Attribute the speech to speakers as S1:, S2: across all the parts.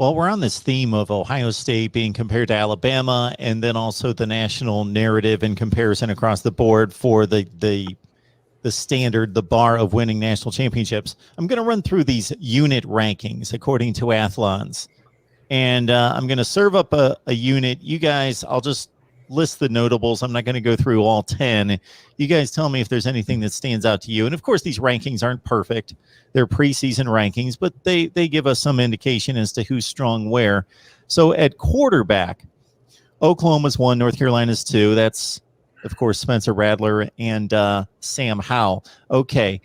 S1: Well, we're on this theme of Ohio State being compared to Alabama, and then also the national narrative and comparison across the board for the standard, the bar of winning national championships. I'm going to run through these unit rankings according to Athlon's, and I'm going to serve up a unit. You guys, I'll just list the notables. I'm not going to go through all 10. You guys tell me if there's anything that stands out to you. And of course, these rankings aren't perfect. They're preseason rankings, but they give us some indication as to who's strong where. So at quarterback, Oklahoma's 1, North Carolina's 2. That's, of course, Spencer Rattler and Sam Howell. Okay.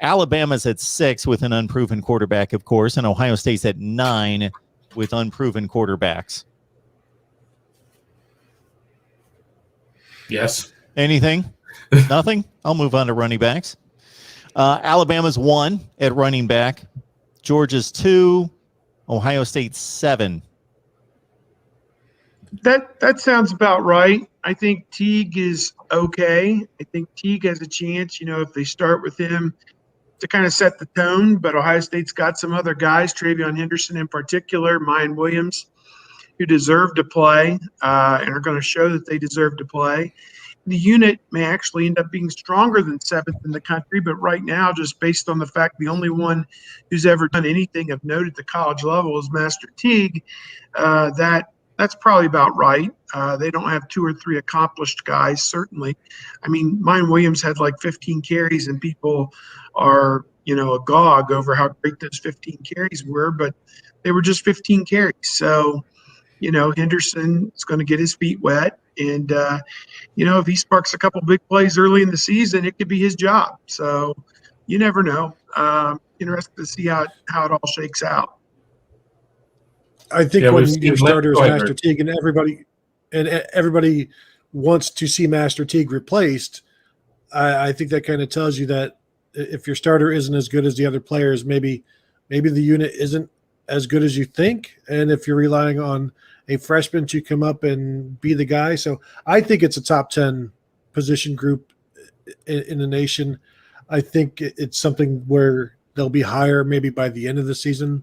S1: Alabama's at 6 with an unproven quarterback, of course, and Ohio State's at 9 with unproven quarterbacks.
S2: Yes.
S1: Anything? Nothing? I'll move on to running backs. Alabama's 1 at running back. Georgia's 2. Ohio State's 7.
S3: That sounds about right. I think Teague is okay. I think Teague has a chance, if they start with him to kind of set the tone. But Ohio State's got some other guys, Travion Henderson in particular, Mayan Williams, who deserve to play and are going to show that they deserve to play. The unit may actually end up being stronger than 7th in the country, but right now, just based on the fact the only one who's ever done anything of note at the college level is Master Teague, that's probably about right. They don't have 2 or 3 accomplished guys, certainly. I mean, Mayan Williams had like 15 carries, and people are, agog over how great those 15 carries were, but they were just 15 carries. So, Henderson is going to get his feet wet. And, if he sparks a couple big plays early in the season, it could be his job. So you never know. Interested to see how it all shakes out.
S4: I think when your starter is Master Teague and everybody wants to see Master Teague replaced, I think that kind of tells you that if your starter isn't as good as the other players, maybe the unit isn't as good as you think. And if you're relying on a freshman to come up and be the guy. So I think it's a top 10 position group in the nation. I think it's something where they'll be higher maybe by the end of the season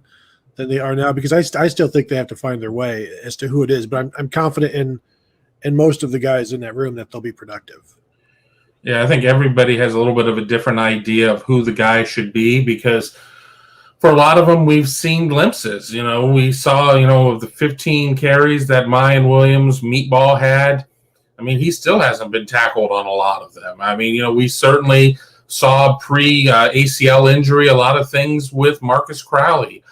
S4: than they are now, because I still think they have to find their way as to who it is. But I'm confident in most of the guys in that room that they'll be productive.
S2: Yeah, I think everybody has a little bit of a different idea of who the guy should be, because for a lot of them, we've seen glimpses. We saw, of the 15 carries that Mayan Williams, Meatball, had. I mean, he still hasn't been tackled on a lot of them. I mean, we certainly saw pre-ACL injury a lot of things with Marcus Crowley.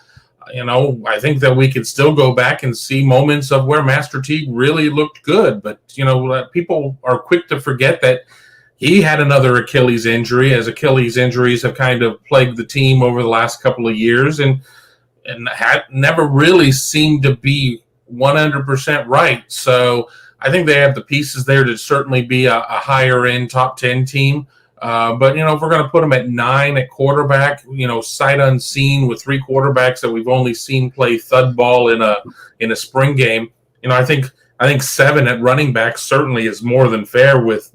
S2: I think that we could still go back and see moments of where Master Teague really looked good. But, people are quick to forget that he had another Achilles injury, as Achilles injuries have kind of plagued the team over the last couple of years and had never really seemed to be 100% right. So I think they have the pieces there to certainly be a higher-end top 10 team. But, if we're going to put them at 9 at quarterback, sight unseen with 3 quarterbacks that we've only seen play thud ball in a spring game, I think 7 at running back certainly is more than fair with,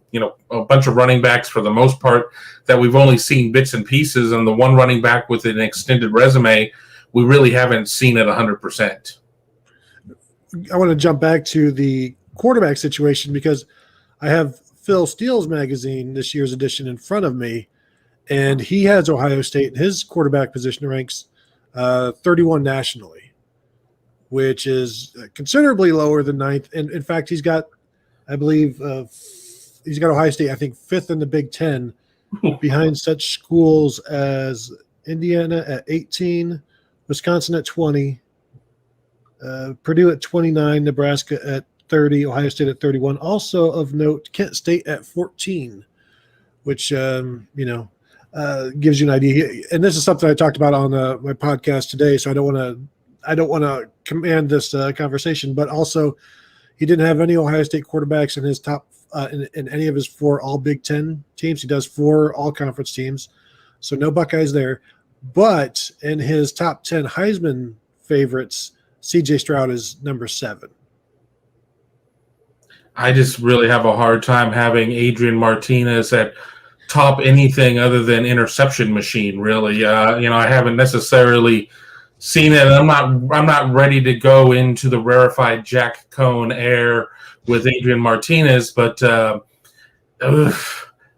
S2: a bunch of running backs for the most part that we've only seen bits and pieces, and the one running back with an extended resume, we really haven't seen it 100%.
S4: I want to jump back to the quarterback situation because I have Phil Steele's magazine, this year's edition, in front of me, and he has Ohio State in his quarterback position ranks 31 nationally, which is considerably lower than 9th. And in fact, he's got, I believe, he's got Ohio State, I think, 5th in the Big Ten, behind such schools as Indiana at 18, Wisconsin at 20, Purdue at 29, Nebraska at 30, Ohio State at 31. Also of note, Kent State at 14, which, gives you an idea. And this is something I talked about on my podcast today, so I don't want to command this conversation, but also he didn't have any Ohio State quarterbacks in his top in any of his 4 all Big Ten teams. He does 4 all conference teams, so no Buckeyes there. But in his top 10 Heisman favorites, CJ Stroud is number 7.
S2: I just really have a hard time having Adrian Martinez at top anything other than interception machine, really. I haven't necessarily seen it. I'm not ready to go into the rarefied Jack Cohn air with Adrian Martinez, but I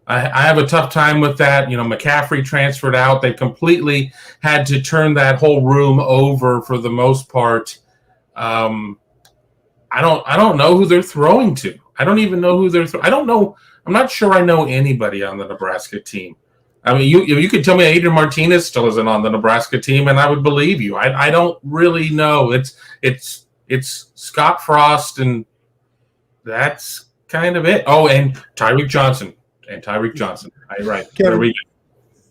S2: have a tough time with that. McCaffrey transferred out. They completely had to turn that whole room over for the most part. I don't know who they're throwing to. I don't even know who they're I don't know. I'm not sure I know anybody on the Nebraska team. I mean, you could tell me Adrian Martinez still isn't on the Nebraska team, and I would believe you. I don't really know. It's Scott Frost, and that's kind of it. Oh, and Tyreek Johnson. Right.
S4: Kevin,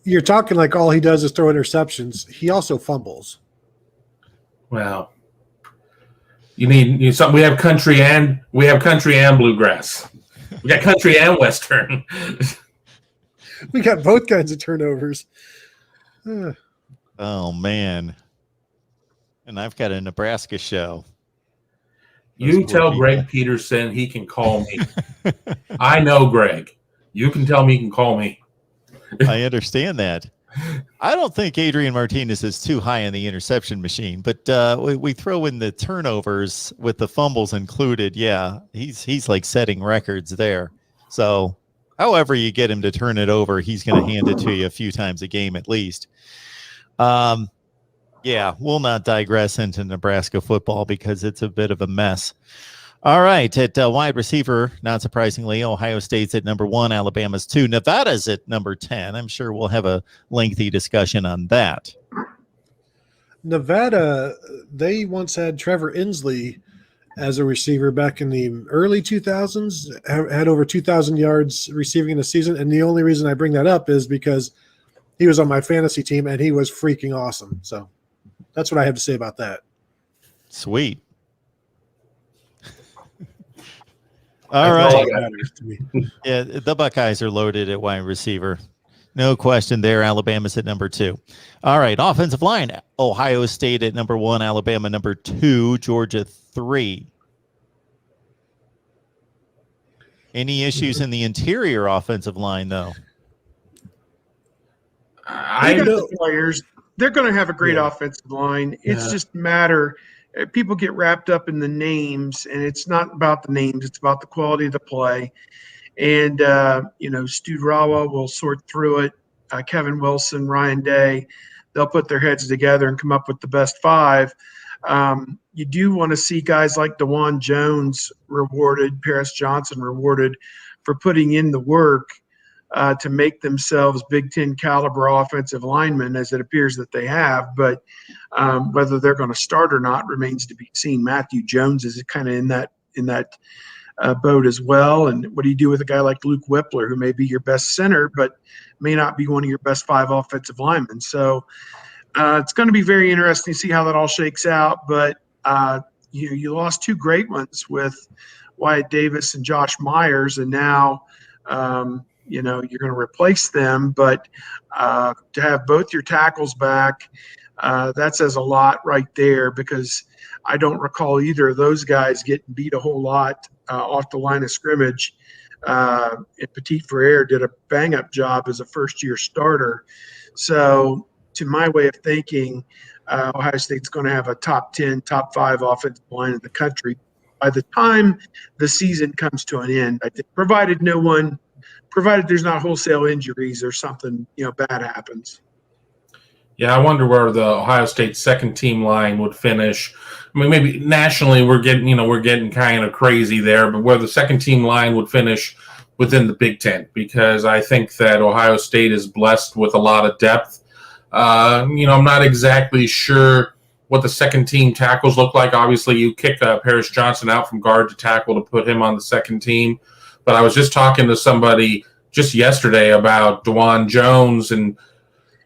S4: you're talking like all he does is throw interceptions. He also fumbles.
S2: Well, you need something. We have country and bluegrass. We got country and western.
S4: We got both kinds of turnovers.
S1: Oh man. And I've got a Nebraska show.
S2: You tell Greg Peterson he can call me. I know Greg. You can tell me he can call me.
S1: I understand that. I don't think Adrian Martinez is too high in the interception machine, but we throw in the turnovers with the fumbles included. Yeah, he's like setting records there. So however you get him to turn it over, he's going to hand it to you a few times a game at least. Yeah, we'll not digress into Nebraska football because it's a bit of a mess. All right, at wide receiver, not surprisingly, Ohio State's at number 1, Alabama's 2, Nevada's at number 10. I'm sure we'll have a lengthy discussion on that.
S4: Nevada, they once had Trevor Inslee as a receiver back in the early 2000s, had over 2,000 yards receiving in a season. And the only reason I bring that up is because he was on my fantasy team and he was freaking awesome. So that's what I have to say about that.
S1: Sweet. All right. Yeah, the Buckeyes are loaded at wide receiver. No question there. Alabama's at number 2. All right. Offensive line. Ohio State at number 1, Alabama number 2, Georgia 3. Any issues in the interior offensive line, though?
S3: I got the players. They're going to have a great offensive line. It's just a matter. People get wrapped up in the names, and it's not about the names. It's about the quality of the play. And, Stu Rawa will sort through it. Kevin Wilson, Ryan Day, they'll put their heads together and come up with the best 5. You do want to see guys like DeJuan Jones rewarded, Paris Johnson rewarded for putting in the work to make themselves Big Ten caliber offensive linemen, as it appears that they have. But whether they're going to start or not remains to be seen. Matthew Jones is kind of in that boat as well. And what do you do with a guy like Luke Whippler, who may be your best center, but may not be one of your best 5 offensive linemen? So it's going to be very interesting to see how that all shakes out. But you lost 2 great ones with Wyatt Davis and Josh Myers, and now you're going to replace them. But to have both your tackles back, that says a lot right there, because I don't recall either of those guys getting beat a whole lot off the line of scrimmage. And Petit Frere did a bang-up job as a first-year starter. So to my way of thinking, Ohio State's going to have a top 10, top 5 offensive line in the country by the time the season comes to an end, I think, provided there's not wholesale injuries or something, bad happens.
S2: Yeah, I wonder where the Ohio State second team line would finish. I mean, maybe nationally we're getting kind of crazy there, but where the second team line would finish within the Big Ten, because I think that Ohio State is blessed with a lot of depth. I'm not exactly sure what the second team tackles look like. Obviously, you kick Paris Johnson out from guard to tackle to put him on the second team. But I was just talking to somebody just yesterday about DeJuan Jones, and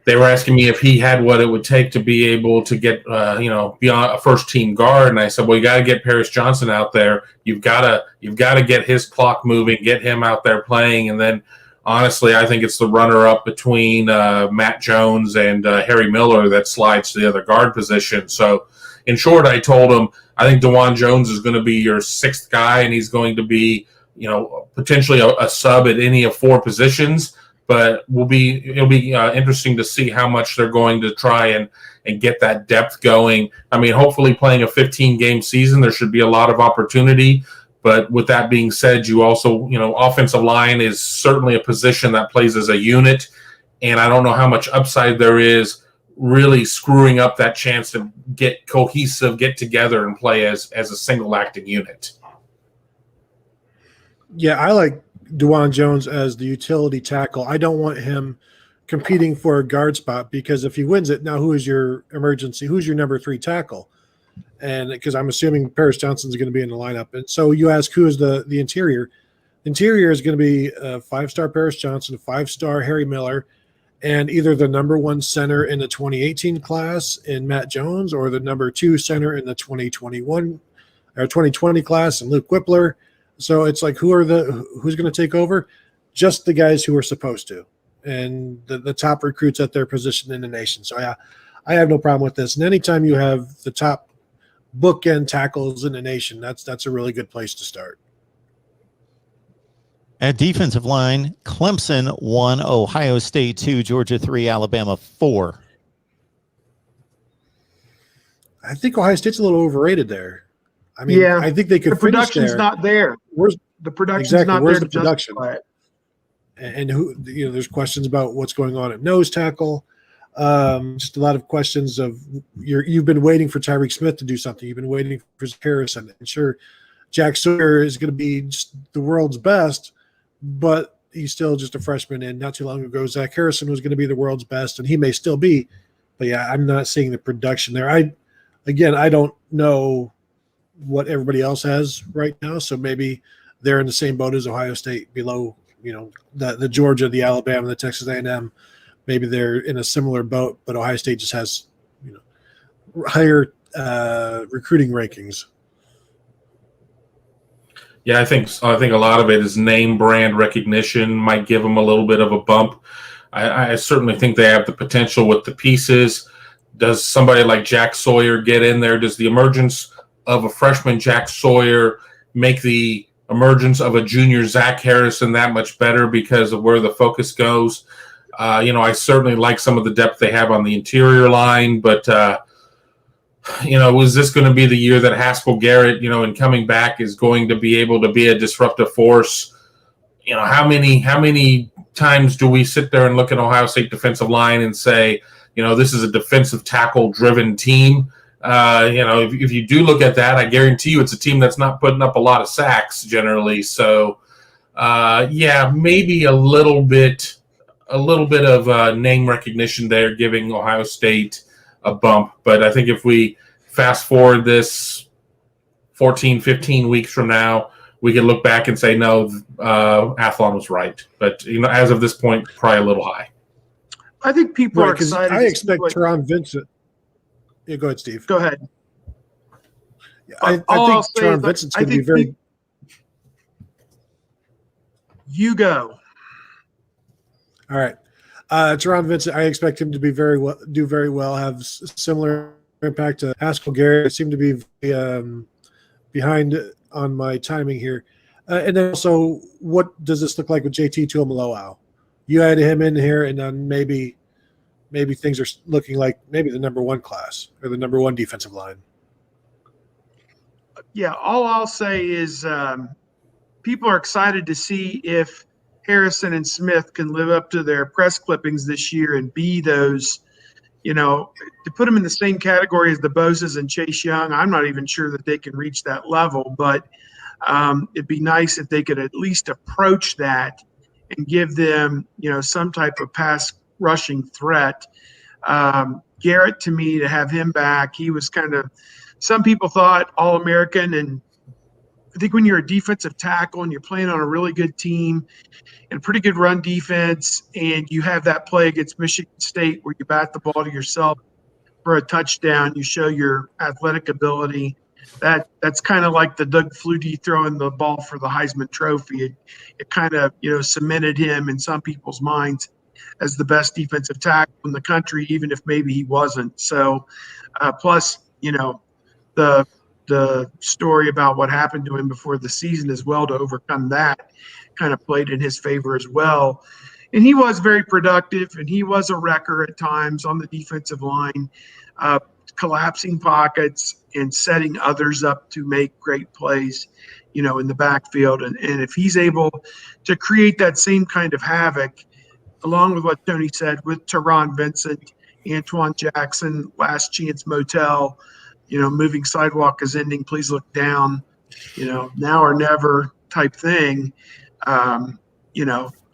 S2: they were asking me if he had what it would take to be able to get, be on a first team guard. And I said, well, you got to get Paris Johnson out there. You've got to get his clock moving, get him out there playing. And then honestly, I think it's the runner up between Matt Jones and Harry Miller that slides to the other guard position. So in short, I told him, I think DeJuan Jones is going to be your 6th guy, and he's going to be, potentially a sub at any of 4 positions. but it'll be interesting to see how much they're going to try and get that depth going. I mean, hopefully playing a 15-game season, there should be a lot of opportunity. But with that being said, you also, offensive line is certainly a position that plays as a unit. And I don't know how much upside there is really screwing up that chance to get cohesive, get together, and play as a single acting unit.
S4: Yeah, I like DeJuan Jones as the utility tackle. I don't want him competing for a guard spot, because if he wins it, now who's your number 3 tackle? And because I'm assuming Paris Johnson's going to be in the lineup. And so you ask, who is the interior? The interior is going to be a 5-star Paris Johnson, a 5-star Harry Miller, and either the number 1 center in the 2018 class in Matt Jones, or the number 2 center in the 2021 or 2020 class in Luke Whippler. So it's like, who's going to take over? Just the guys who are supposed to, and the top recruits at their position in the nation. So yeah, I have no problem with this. And anytime you have the top bookend tackles in the nation, that's a really good place to start.
S1: At defensive line, Clemson 1, Ohio State 2, Georgia 3, Alabama 4.
S3: I
S4: think Ohio State's a little overrated there. I mean,
S3: yeah,
S4: I think they could finish there.
S3: The production's not there. Where's the production?
S4: And who, there's questions about what's going on at nose tackle. Just a lot of questions of you've been waiting for Tyreek Smith to do something. You've been waiting for Harrison. And sure, Jack Sawyer is going to be just the world's best, but he's still just a freshman. And not too long ago, Zach Harrison was going to be the world's best, and he may still be. But yeah, I'm not seeing the production there. I don't know what everybody else has right now, so maybe they're in the same boat as Ohio State, below the Georgia, the Alabama, the Texas A&M. Maybe they're in a similar boat, but Ohio State just has higher recruiting rankings.
S2: Yeah, I think a lot of it is name brand recognition, might give them a little bit of a bump. I certainly think they have the potential with the pieces. Does somebody like Jack Sawyer get in there? Does the emergence of a freshman Jack Sawyer make the emergence of a junior Zach Harrison that much better because of where the focus goes? I certainly like some of the depth they have on the interior line, but was this going to be the year that Haskell Garrett, in coming back, is going to be able to be a disruptive force? How many times do we sit there and look at Ohio State defensive line and say, this is a defensive tackle driven team? If you do look at that, I guarantee you it's a team that's not putting up a lot of sacks generally. So, maybe a little bit of name recognition there, giving Ohio State a bump. But I think if we fast forward this 14, 15 weeks from now, we can look back and say, no, Athlon was right. But, as of this point, probably a little high.
S3: I think people are excited.
S4: I expect Teron Vincent. Yeah, go ahead, Steve.
S3: Go ahead.
S4: I think Teron Vincent's going to be very.
S3: You go.
S4: All right. Teron Vincent, I expect him to be do very well, have similar impact to Haskell Garrett. I seem to be behind on my timing here. And then also, what does this look like with JT Tuimoloau? You added him in here, and then maybe things are looking like maybe the number 1 class or the number 1 defensive line.
S3: Yeah, all I'll say is people are excited to see if Harrison and Smith can live up to their press clippings this year and be those, to put them in the same category as the Bosa's and Chase Young. I'm not even sure that they can reach that level, but it'd be nice if they could at least approach that and give them, some type of pass rushing threat. Garrett, to me, to have him back, he was some people thought All-American, and I think when you're a defensive tackle and you're playing on a really good team and a pretty good run defense, and you have that play against Michigan State where you bat the ball to yourself for a touchdown, you show your athletic ability. That's kind of like the Doug Flutie throwing the ball for the Heisman Trophy. It kind of, cemented him in some people's minds as the best defensive tackle in the country, even if maybe he wasn't. So, plus, the story about what happened to him before the season as well, to overcome that kind of played in his favor as well. And he was very productive, and he was a wrecker at times on the defensive line, collapsing pockets and setting others up to make great plays, in the backfield. And if he's able to create that same kind of havoc, along with what Tony said with Teron Vincent, Antoine Jackson, Last Chance Motel, moving sidewalk is ending, please look down, now or never type thing,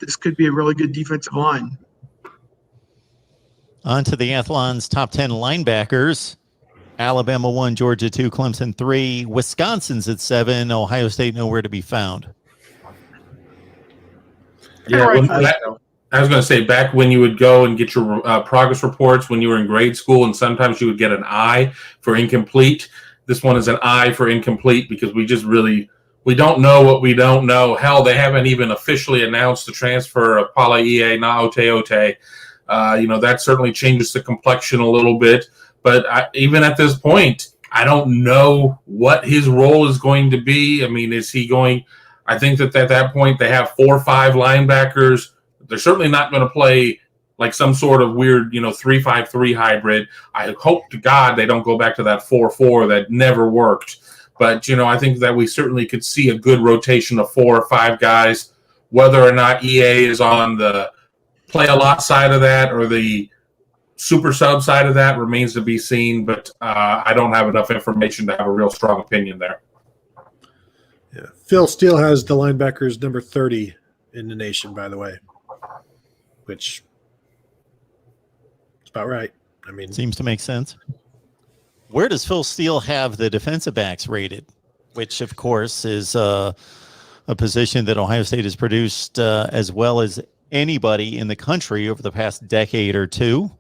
S3: this could be a really good defensive line.
S1: On to the Athlon's top 10 linebackers. Alabama 1, Georgia 2, Clemson 3, Wisconsin's at 7, Ohio State nowhere to be found.
S2: Yeah, I was going to say, back when you would go and get your progress reports when you were in grade school, and sometimes you would get an I for incomplete. This one is an I for incomplete because we don't know what we don't know. Hell, they haven't even officially announced the transfer of Pala Ie na Ote Ote. That certainly changes the complexion a little bit. But even at this point, I don't know what his role is going to be. I mean, is he going – I think that at that point they have 4 or 5 linebackers. They're certainly not going to play like some sort of weird, 3-5-3 hybrid. I hope to God they don't go back to that 4-4 that never worked. But, I think that we certainly could see a good rotation of 4 or 5 guys. Whether or not EA is on the play-a-lot side of that or the super sub side of that remains to be seen. But I don't have enough information to have a real strong opinion there.
S4: Yeah. Phil Steele has the linebackers number 30 in the nation, by the way, which is about right. I mean,
S1: seems to make sense. Where does Phil Steele have the defensive backs rated? Which, of course, is a position that Ohio State has produced as well as anybody in the country over the past decade or two.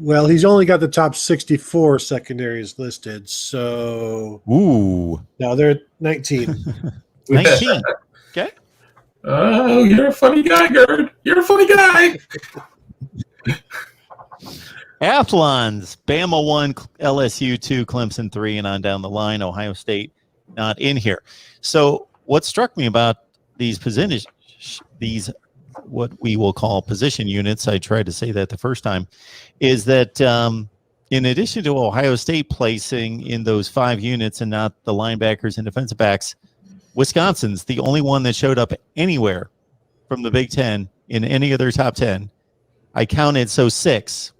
S4: Well, he's only got the top 64 secondaries listed, so now they're at 19.
S1: 19. Okay.
S2: Oh, you're a funny guy, Gerd. You're a funny guy.
S1: Athlon's Bama 1, LSU 2, Clemson 3, and on down the line. Ohio State not in here. So what struck me about these what we will call position units, I tried to say that the first time, is that in addition to Ohio State placing in those 5 units and not the linebackers and defensive backs, Wisconsin's the only one that showed up anywhere from the Big Ten in any of their top 10. I counted 6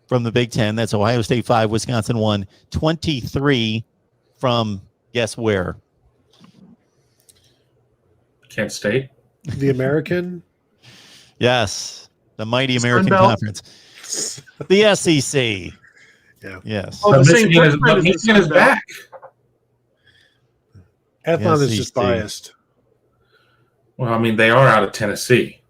S1: from the Big Ten. That's Ohio State 5, Wisconsin 1, 23 from guess where?
S2: Kent State.
S4: The American.
S1: Yes, the mighty American
S3: Sunbelt.
S1: Conference. The SEC.
S4: Yeah.
S1: Yes.
S3: Oh, the same
S2: Michigan
S3: footprint as the
S2: Michigan is
S3: Sunbelt.
S2: back.
S4: Athlon is just
S1: SEC.
S4: biased.
S2: Well, I mean, they are out of Tennessee.